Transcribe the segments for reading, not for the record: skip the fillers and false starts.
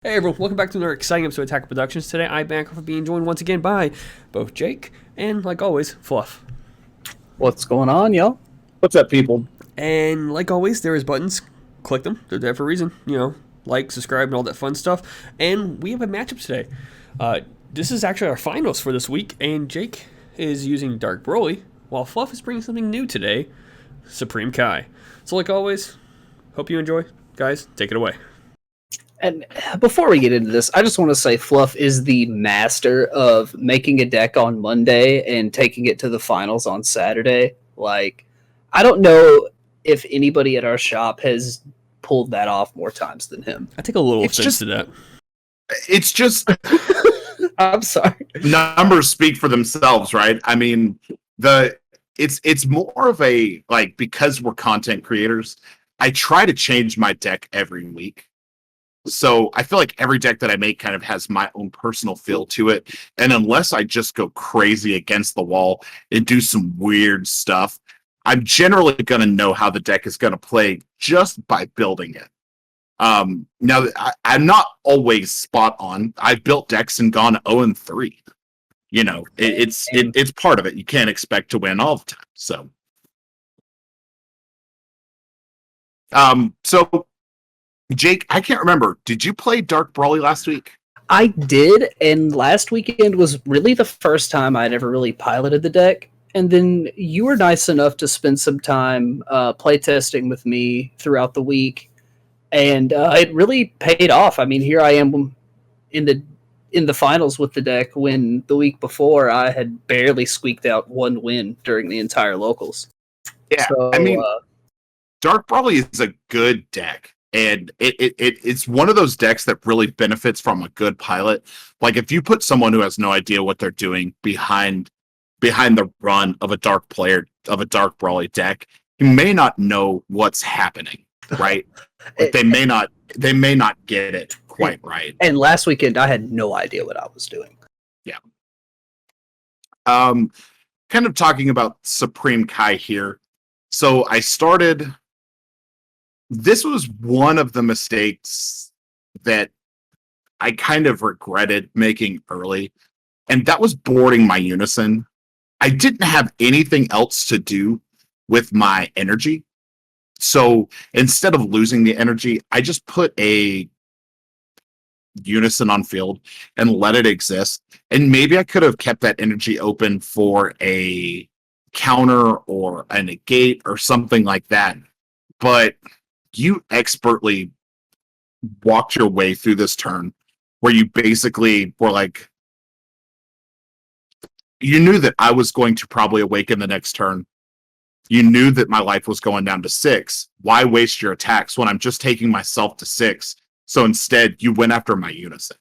Hey everyone, welcome back to another exciting episode of Attack Productions. Today I'm back off being joined once again by both Jake and, like always, Fluff. What's going on, y'all? What's up, people? And like always, there is buttons. Click them. They're there for a reason. Like, subscribe, and all that fun stuff. And we have a matchup today. This is actually our finals for this week, and Jake is using Dark Broly, while Fluff is bringing something new today, Supreme Kai. So like always, hope you enjoy. Guys, take it away. And before we get into this, I just want to say Fluff is the master of making a deck on Monday and taking it to the finals on Saturday. Like, I don't know if anybody at our shop has pulled that off more times than him. I take a little It's offense just- to that. It's just I'm sorry. numbers speak for themselves, right? I mean, it's more of a like, because we're content creators, I try to change my deck every week. So I feel like every deck that I make kind of has my own personal feel to it. And unless I just go crazy against the wall and do some weird stuff, I'm generally going to know how the deck is going to play just by building it. Now I'm not always spot on. I've built decks and gone 0-3. It's part of it. You can't expect to win all the time. So Jake, I can't remember. Did you play Dark Brawly last week? I did, and last weekend was really the first time I'd ever really piloted the deck. And then you were nice enough to spend some time playtesting with me throughout the week, and it really paid off. I mean, here I am in the finals with the deck when the week before I had barely squeaked out one win during the entire locals. Yeah, So, I mean, Dark Brawly is a good deck, and it's one of those decks that really benefits from a good pilot. Like, if you put someone who has no idea what they're doing behind the run of a Dark Brawly deck, you may not know what's happening, right? Like, they may not get it quite right. and last weekend I had no idea what I was doing. Yeah. Kind of talking about Supreme Kai here. So this was one of the mistakes that I kind of regretted making early, and that was boarding my Unison. I didn't have anything else to do with my energy. So instead of losing the energy, I just put a Unison on field and let it exist. And maybe I could have kept that energy open for a counter or a negate or something like that. But you expertly walked your way through this turn where you basically were like, you knew that I was going to probably awaken the next turn. You knew that my life was going down to 6. Why waste your attacks when I'm just taking myself to 6? So instead, you went after my Unison.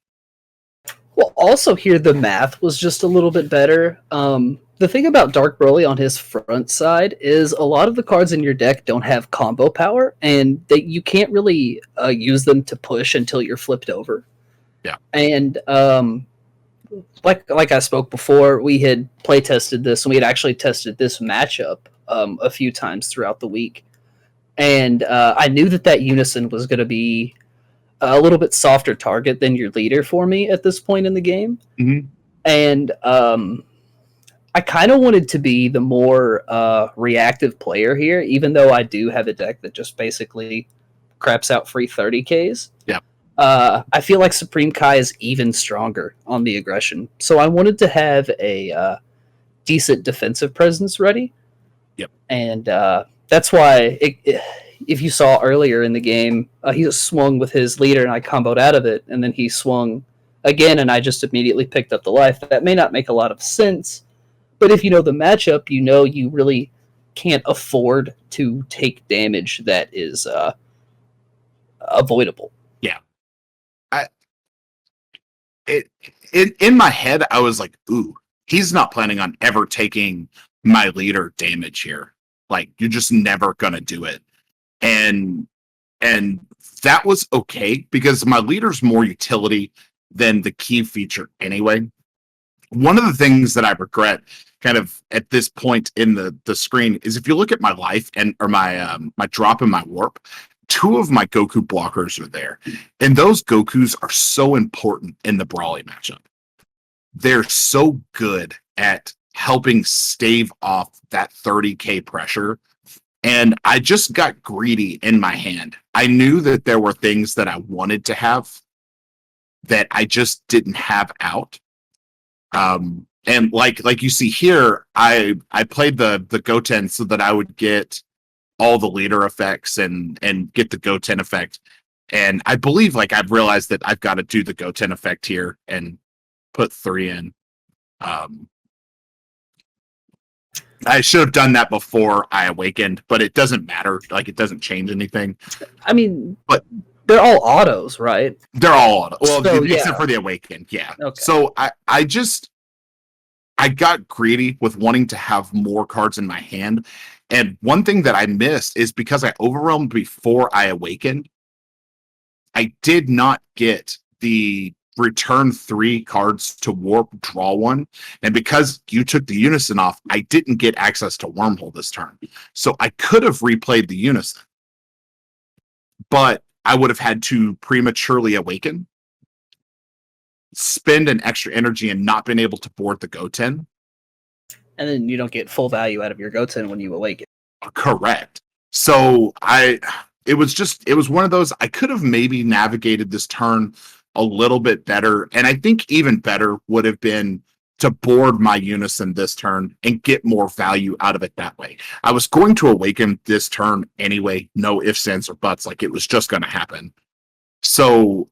Well, also here the math was just a little bit better. The thing about Dark Broly on his front side is a lot of the cards in your deck don't have combo power, and that you can't really use them to push until you're flipped over. Yeah. And like I spoke before, we had play tested this, and we had actually tested this matchup a few times throughout the week, and I knew that Unison was going to be a little bit softer target than your leader for me at this point in the game. Mm-hmm. And I kind of wanted to be the more reactive player here, even though I do have a deck that just basically craps out free 30Ks. Yeah. I feel like Supreme Kai is even stronger on the aggression. So I wanted to have a decent defensive presence ready. Yep. And that's why if you saw earlier in the game, he swung with his leader and I comboed out of it, and then he swung again and I just immediately picked up the life. That may not make a lot of sense, but if you know the matchup, you know you really can't afford to take damage that is avoidable. Yeah. In my head, I was like, ooh, he's not planning on ever taking my leader damage here. Like, you're just never going to do it. And that was okay because my leader's more utility than the key feature anyway. One of the things that I regret kind of at this point in the screen is if you look at my life or my drop and my warp, two of my Goku blockers are there. And those Gokus are so important in the Brawly matchup. They're so good at helping stave off that 30k pressure. And I just got greedy in my hand. I knew that there were things that I wanted to have that I just didn't have out. And like you see here, I played the Goten so that I would get all the leader effects and get the Goten effect. And I believe I've realized that I've got to do the Goten effect here and put 3 in. I should have done that before I awakened, but it doesn't matter. It doesn't change anything. I mean, but they're all autos, right? They're all autos. Well, so, except for the awakened, yeah. Okay. So I got greedy with wanting to have more cards in my hand. And one thing that I missed is because I overwhelmed before I awakened, I did not get the return 3 cards to warp, draw 1. And because you took the Unison off, I didn't get access to Wormhole this turn. So I could have replayed the Unison, but I would have had to prematurely awaken, spend an extra energy, and not been able to board the Goten. And then you don't get full value out of your Goten when you awaken. Correct. So it was one of those, I could have maybe navigated this turn a little bit better. And I think even better would have been to board my Unison this turn and get more value out of it that way. I was going to awaken this turn anyway, no ifs, ands, or buts. It was just going to happen. So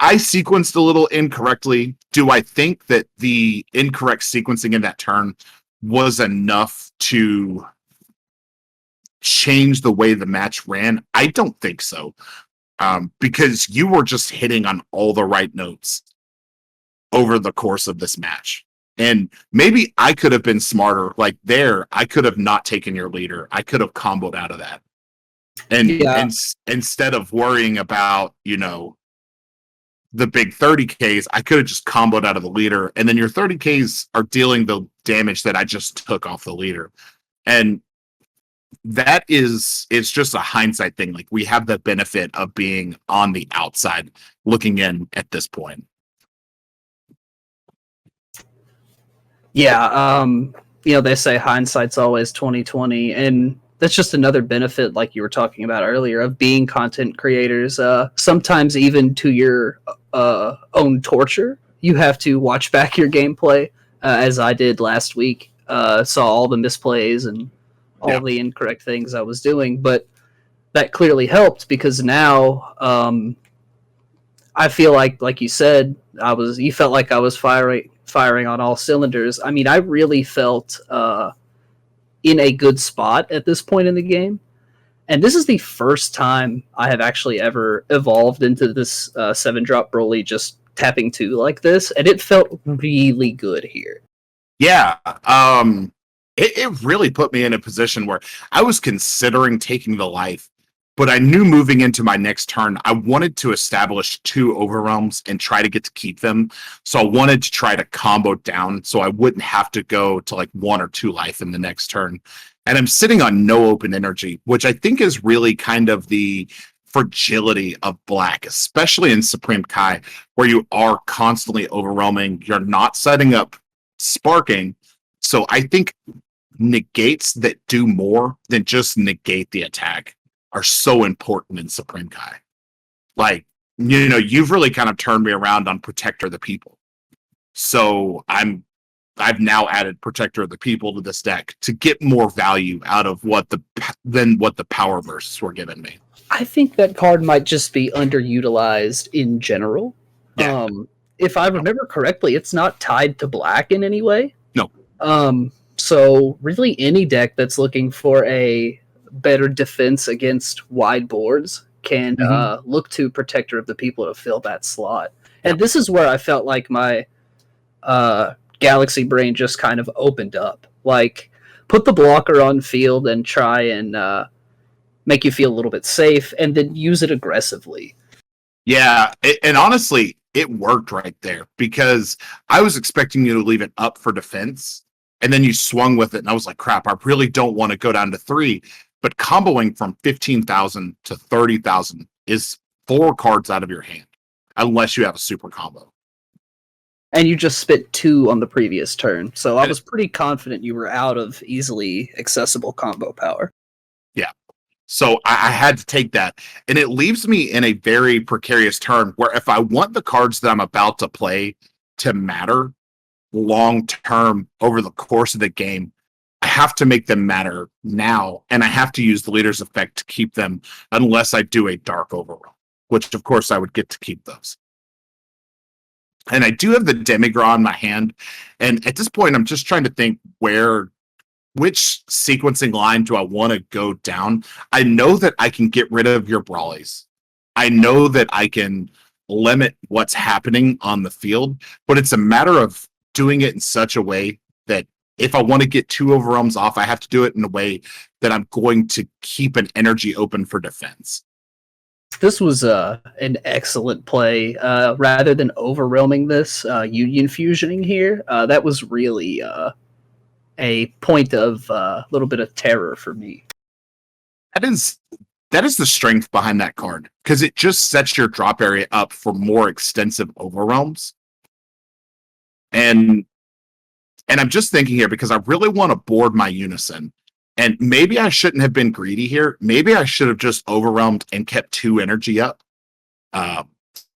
I sequenced a little incorrectly. Do I think that the incorrect sequencing in that turn was enough to change the way the match ran? I don't think so. Because you were just hitting on all the right notes over the course of this match. And maybe I could have been smarter. I could have not taken your leader. I could have comboed out of that. And instead of worrying about, the big 30Ks, I could have just comboed out of the leader. And then your 30Ks are dealing the damage that I just took off the leader. And it's just a hindsight thing. We have the benefit of being on the outside looking in at this point. Yeah, they say hindsight's always 20/20, and that's just another benefit, like you were talking about earlier, of being content creators. Sometimes even to your own torture, you have to watch back your gameplay, as I did last week. Saw all the misplays and all the incorrect things I was doing, but that clearly helped because now I feel like you said, you felt like I was firing on all cylinders. I mean, I really felt in a good spot at this point in the game. And this is the first time I have actually ever evolved into this 7-drop Broly just tapping 2 like this, and it felt really good here. Yeah, it really put me in a position where I was considering taking the life, but I knew moving into my next turn, I wanted to establish 2 overwhelms and try to get to keep them. So I wanted to try to combo down so I wouldn't have to go to 1 or 2 life in the next turn. And I'm sitting on no open energy, which I think is really kind of the fragility of Black, especially in Supreme Kai, where you are constantly overwhelming. You're not setting up sparking. So I think negates that do more than just negate the attack are so important in Supreme Kai. You've really kind of turned me around on Protector of the People. So I've now added Protector of the People to this deck to get more value out of what the power bursts were giving me. I think that card might just be underutilized in general. Yeah. If I remember correctly, it's not tied to Black in any way. No. So really any deck that's looking for a better defense against wide boards can look to Protector of the People to fill that slot. And this is where I felt like my Galaxy brain just kind of opened up. Put the blocker on field and try and make you feel a little bit safe, and then use it aggressively. Yeah, and honestly, it worked right there because I was expecting you to leave it up for defense, and then you swung with it, and I was like, crap, I really don't want to go down to 3. But comboing from 15,000 to 30,000 is 4 cards out of your hand, unless you have a super combo. And you just spent 2 on the previous turn, so I was pretty confident you were out of easily accessible combo power. Yeah. So I had to take that. And it leaves me in a very precarious turn where if I want the cards that I'm about to play to matter long term over the course of the game, I have to make them matter now. And I have to use the leader's effect to keep them unless I do a dark overwhelm, which of course I would get to keep those. And I do have the Demigra in my hand. And at this point, I'm just trying to think which sequencing line do I want to go down? I know that I can get rid of your Brawlies. I know that I can limit what's happening on the field, but it's a matter of doing it in such a way that if I want to get 2 overwhelms off, I have to do it in a way that I'm going to keep an energy open for defense. This was an excellent play. Rather than overwhelming this, Union Fusioning here, that was really a point of a little bit of terror for me. That is the strength behind that card, because it just sets your drop area up for more extensive overwhelms. And I'm just thinking here, because I really want to board my Unison. And maybe I shouldn't have been greedy here. Maybe I should have just overwhelmed and kept 2 energy up,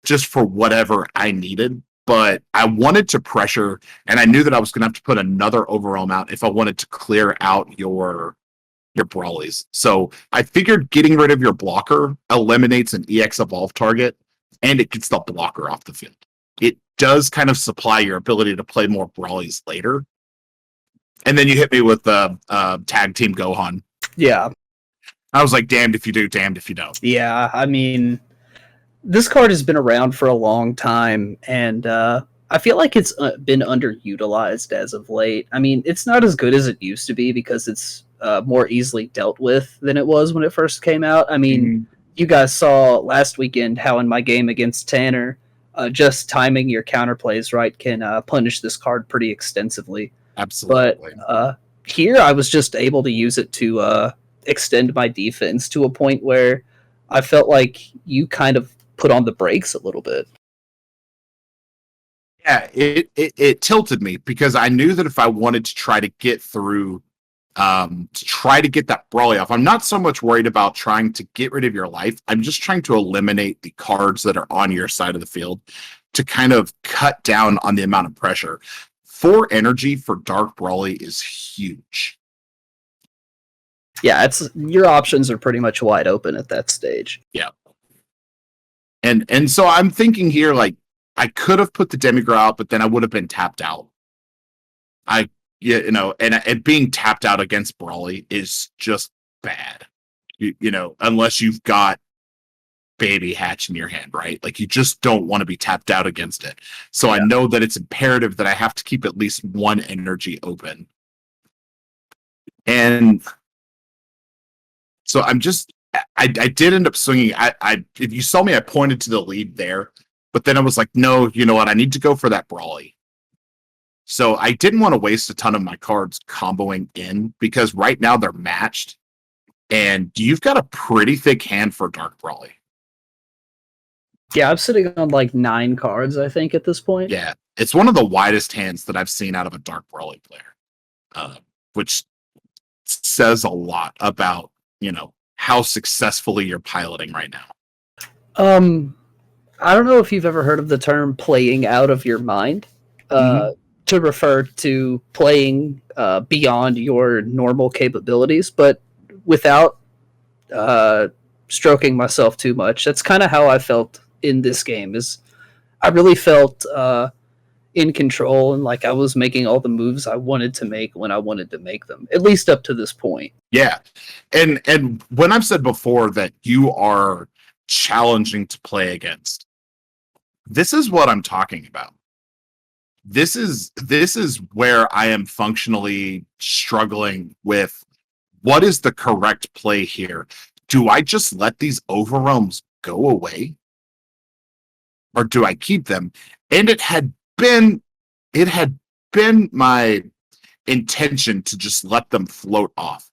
just for whatever I needed. But I wanted to pressure, and I knew that I was going to have to put another overwhelm out if I wanted to clear out your Brawlies. So I figured getting rid of your blocker eliminates an EX Evolve target, and it gets the blocker off the field. It does kind of supply your ability to play more Brawlies later. And then you hit me with the Tag Team Gohan. Yeah. I was like, damned if you do, damned if you don't. Yeah, I mean, this card has been around for a long time, and I feel like it's been underutilized as of late. I mean, it's not as good as it used to be because it's more easily dealt with than it was when it first came out. I mean, you guys saw last weekend how in my game against Tanner, just timing your counterplays right can punish this card pretty extensively. Absolutely. But here I was just able to use it to extend my defense to a point where I felt like you kind of put on the brakes a little bit. Yeah, it tilted me because I knew that if I wanted to try to get through, to try to get that Brawly off, I'm not so much worried about trying to get rid of your life. I'm just trying to eliminate the cards that are on your side of the field to kind of cut down on the amount of pressure. 4 energy for Dark Brawly is huge. Yeah, your options are pretty much wide open at that stage. Yeah. And so I'm thinking here, like, I could have put the Demigra out, but then I would have been tapped out. And being tapped out against Brawly is just bad. Unless you've got Baby Hatch in your hand, right? Like, you just don't want to be tapped out against it. So yeah. I know that it's imperative that I have to keep at least 1 energy open. And so I did end up swinging. If you saw me, I pointed to the lead there, but then I was like, no, you know what? I need to go for that Brawly. So I didn't want to waste a ton of my cards comboing in because right now they're matched and you've got a pretty thick hand for Dark Brawly. Yeah, I'm sitting on like 9 cards, I think, at this point. Yeah, it's one of the widest hands that I've seen out of a Dark Brawly player, which says a lot about, how successfully you're piloting right now. I don't know if you've ever heard of the term playing out of your mind, to refer to playing beyond your normal capabilities, but without stroking myself too much. That's kind of how I felt in this game. I really felt in control and like I was making all the moves I wanted to make when I wanted to make them, at least up to this point. Yeah. And when I've said before that you are challenging to play against, this is what I'm talking about. This is where I am functionally struggling with what is the correct play here. Do I just let these overwhelms go away? Or do I keep them? And it had been my intention to just let them float off.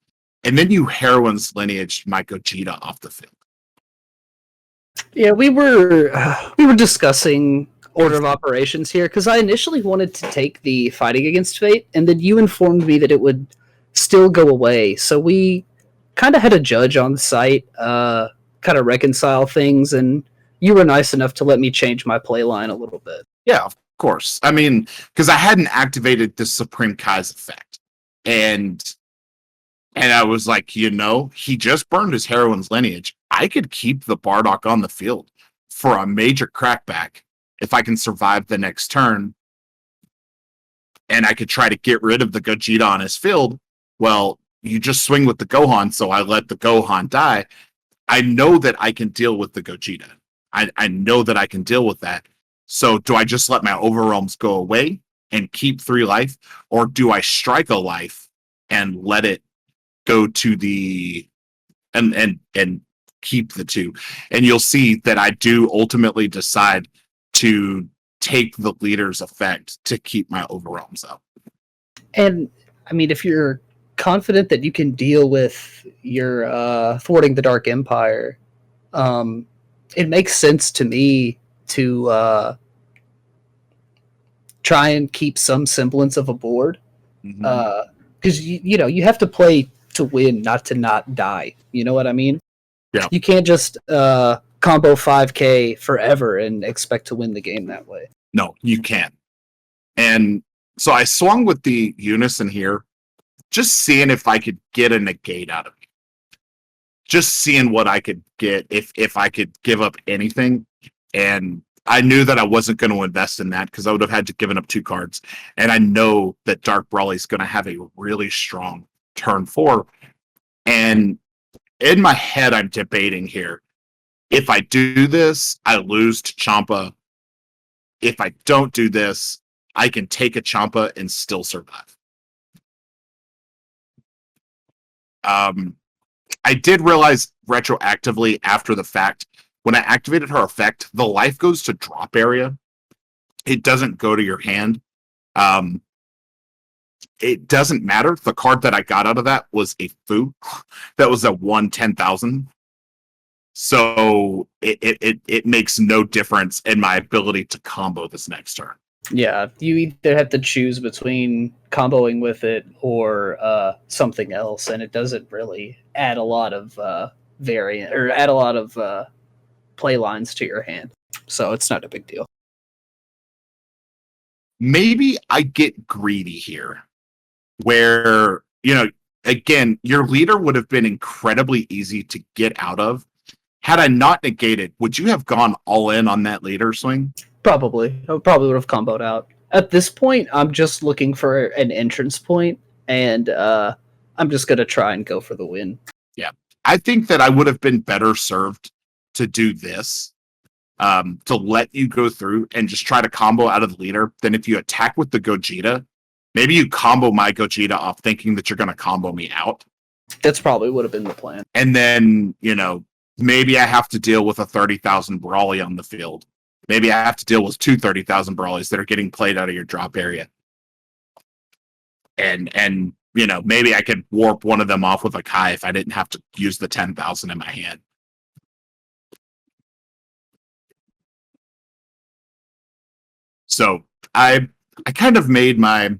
and then you Heroine's Lineage my Gogeta off the field. Yeah, we were discussing order of operations here because I initially wanted to take the Fighting Against Fate, and then you informed me that it would still go away. So we kind of had a judge on the site, kind of reconcile things, and you were nice enough to let me change my play line a little bit. Yeah, of course. I mean, because I hadn't activated the Supreme Kai's effect, and I was like, he just burned his Heroine's Lineage. I could keep the Bardock on the field for a major crackback if I can survive the next turn, and I could try to get rid of the Gogeta on his field. Well, you just swing with the Gohan, so I let the Gohan die. I know that I can deal with the Gogeta. I know that I can deal with that. So do I just let my Overwhelms go away and keep 3 life, or do I strike a life and let it go to the and keep the 2? And you'll see that I do ultimately decide to take the leader's effect to keep my Overwhelms up. And I mean, if you're confident that you can deal with your thwarting the Dark Empire, it makes sense to me to try and keep some semblance of a board, because you have to play to win, not to not die. You know what I mean? Yeah. You can't just combo 5k forever and expect to win the game that way. No, you can't. And so I swung with the Unison here, just seeing if I could get a negate out of it. Just seeing what I could get if I could give up anything. And I knew that I wasn't going to invest in that because I would have had to given up 2 cards. And I know that Dark Brawly is going to have a really strong turn 4. And in my head, I'm debating here. If I do this, I lose to Champa. If I don't do this, I can take a Champa and still survive. I did realize retroactively after the fact, when I activated her effect, the life goes to drop area. It doesn't go to your hand. It doesn't matter. The card that I got out of that was a Fu. That was a 1/10,000. So it makes no difference in my ability to combo this next turn. Yeah, you either have to choose between comboing with it or something else, and it doesn't really add a lot of variant or add a lot of play lines to your hand. So it's not a big deal. Maybe I get greedy here, where, again, your leader would have been incredibly easy to get out of. Had I not negated, would you have gone all in on that leader swing? Probably. I probably would have comboed out. At this point, I'm just looking for an entrance point, and I'm just going to try and go for the win. Yeah. I think that I would have been better served to do this, to let you go through and just try to combo out of the leader, than if you attack with the Gogeta. Maybe you combo my Gogeta off thinking that you're going to combo me out. That's probably would have been the plan. And then, maybe I have to deal with a 30,000 Brawly on the field. Maybe I have to deal with 2 30,000 Brawlies that are getting played out of your drop area. And maybe I could warp one of them off with a Kai if I didn't have to use the 10,000 in my hand. So I kind of made my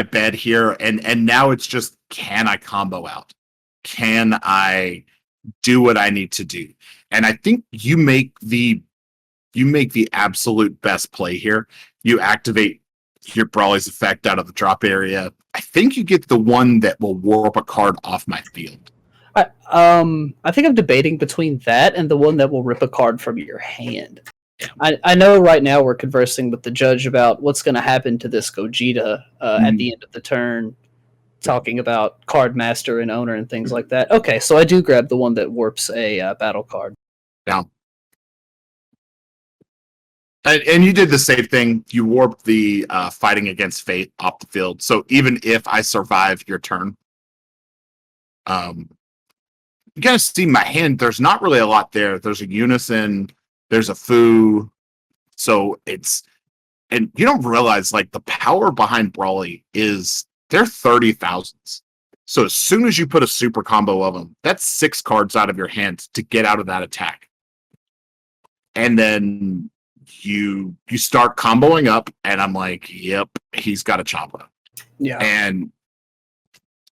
bed here, and now it's just, can I combo out? Can I do what I need to do? And I think you make the absolute best play here. You activate your Brawly's effect out of the drop area. I think you get the one that will warp a card off my field. I think I'm debating between that and the one that will rip a card from your hand. I know right now we're conversing with the judge about what's going to happen to this Gogeta at the end of the turn, talking about card master and owner and things like that. Okay, so I do grab the one that warps a battle card. Yeah. And you did the same thing. You warped the Fighting Against Fate off the field. So even if I survive your turn, you guys see my hand. There's not really a lot there. There's a Unison. There's a Fu. So and you don't realize, like, the power behind Brawly is they're 30,000s. So as soon as you put a super combo of them, that's 6 cards out of your hand to get out of that attack. And then you start comboing up, and I'm like, yep, he's got a Choppa. Yeah. And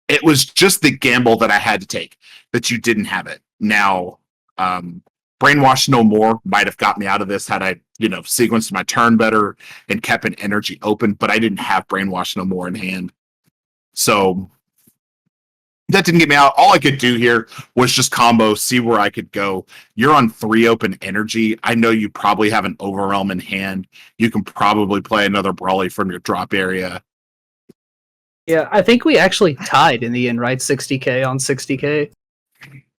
it was just the gamble that I had to take, that you didn't have it. Now, Brainwash No More might have got me out of this had I, sequenced my turn better and kept an energy open, but I didn't have Brainwash No More in hand. So that didn't get me out. All I could do here was just combo, see where I could go. You're on 3 open energy. I know you probably have an Overwhelm in hand. You can probably play another Brawly from your drop area. Yeah, I think we actually tied in the end, right? 60K on 60K.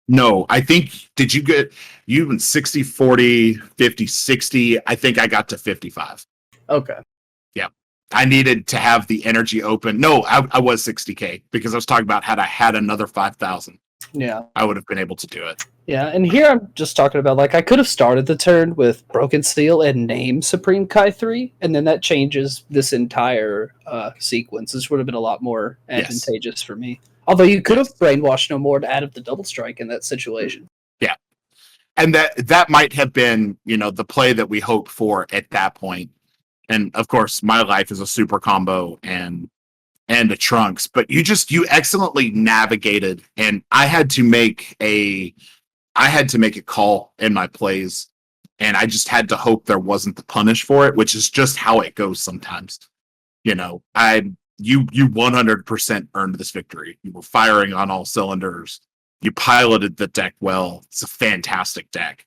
No, I think, did you get, you went 60, 40, 50, 60. I think I got to 55. Okay. Yeah. I needed to have the energy open. No, I was 60K because I was talking about had I had another 5,000. Yeah. I would have been able to do it. Yeah, and here I'm just talking about, I could have started the turn with Broken Seal and named Supreme Kai 3, and then that changes this entire sequence. This would have been a lot more advantageous for me. Although you could have Brainwashed No More to add up the double strike in that situation. Yeah. And that might have been, the play that we hoped for at that point. And of course, my life is a super combo and a Trunks, but you excellently navigated, and I had to make a call in my plays, and I just had to hope there wasn't the punish for it, which is just how it goes sometimes. You 100% earned this victory. You were firing on all cylinders. You piloted the deck well. It's a fantastic deck.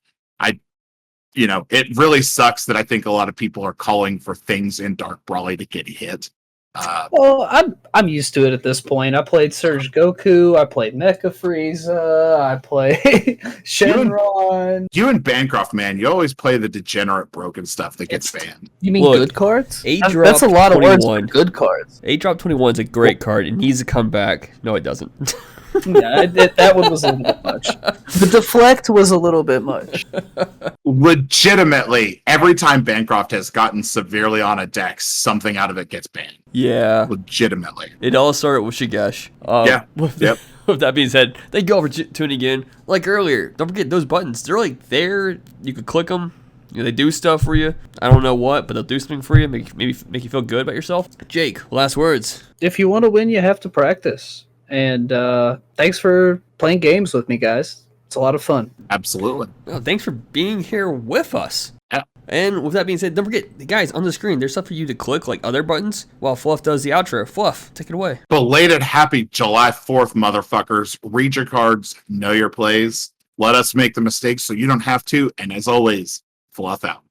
It really sucks that I think a lot of people are calling for things in Dark Brawly to get hit. Well, I'm used to it at this point. I played Surge Goku, I played Mecha Frieza, I played Shenron. You and Bancroft, man, you always play the degenerate broken stuff that gets banned. You mean Look, good cards? 8-drop That's a lot of words 21. for good cards. 8-drop 21 is a great card. It needs to come back. No, it doesn't. Yeah, that one was a little bit much. The deflect was a little bit much. Legitimately, every time Bancroft has gotten severely on a deck, something out of it gets banned. Yeah. Legitimately. It all started with Shigesh. Yeah. With that being said, thank you all for tuning in. Like earlier, don't forget those buttons. They're there. You can click them. They do stuff for you. I don't know what, but they'll do something for you. Make you feel good about yourself. Jake, last words. If you want to win, you have to practice. And thanks for playing games with me, guys. It's a lot of fun. Absolutely. Well, thanks for being here with us. Yeah. And with that being said, don't forget, guys, on the screen, there's stuff for you to click, like other buttons, while Fluff does the outro. Fluff, take it away. Belated happy July 4th, motherfuckers. Read your cards, know your plays. Let us make the mistakes so you don't have to. And as always, Fluff out.